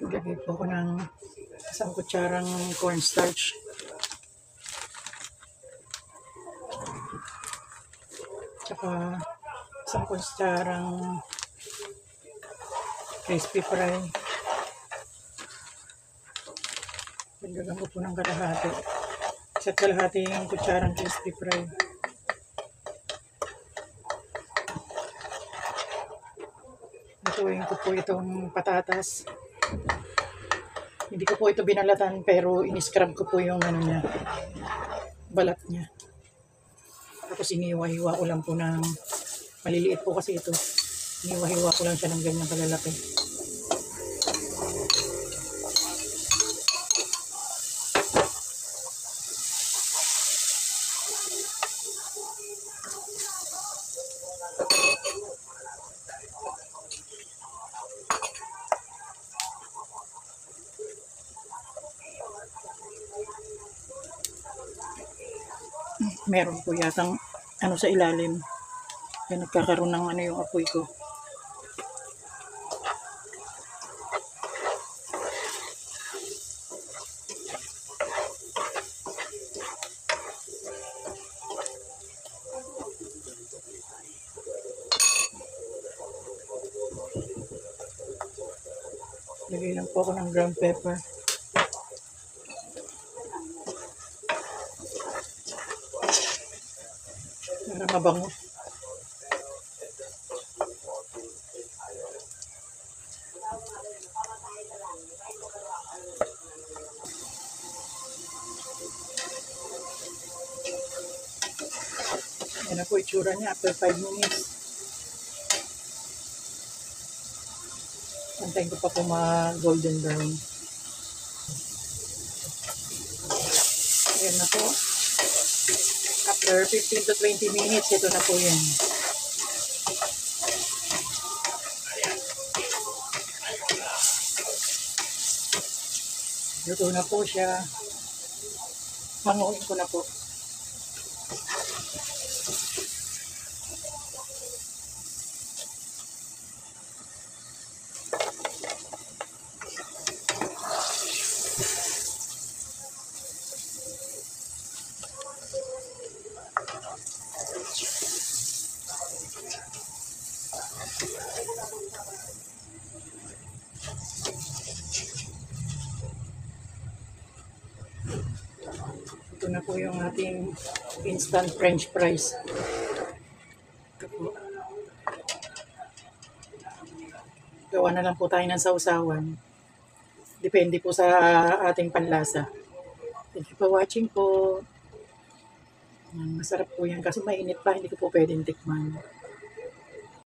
Maglagay po ako ng isang kutsarang cornstarch. Tsaka isang kutsarang crispy fry. Dagdagan ko po ng kalahati. Isa't kalahati yung kutsarang crispy fry. Lutuin ko po itong patatas. Hindi ko po ito binalatan pero in-scrub ko po yung niya, balat niya. Tapos iniwa-hiwa ko lang po ng maliliit po kasi ito. Iniwa-hiwa ko lang siya ng ganyan kalalaki. Meron po yatang sa ilalim. Kaya nagkakaroon ng yung apoy ko. Lagay lang po ako ng ground pepper. Para mabango. Yan na po itsura niya after 5 minutes. Antayin ko pa po golden brown. Ayan na po. After 15 to 20 minutes, ito na po yan. Luto na po siya. Hanguin ko na po. Ito na po yung ating instant french fries. Ito po. Gawa na lang po tayo ng sausawan. Depende po sa ating panlasa. Thank you for watching po. Masarap po yan kasi mainit pa, hindi ko po pwedeng tikman.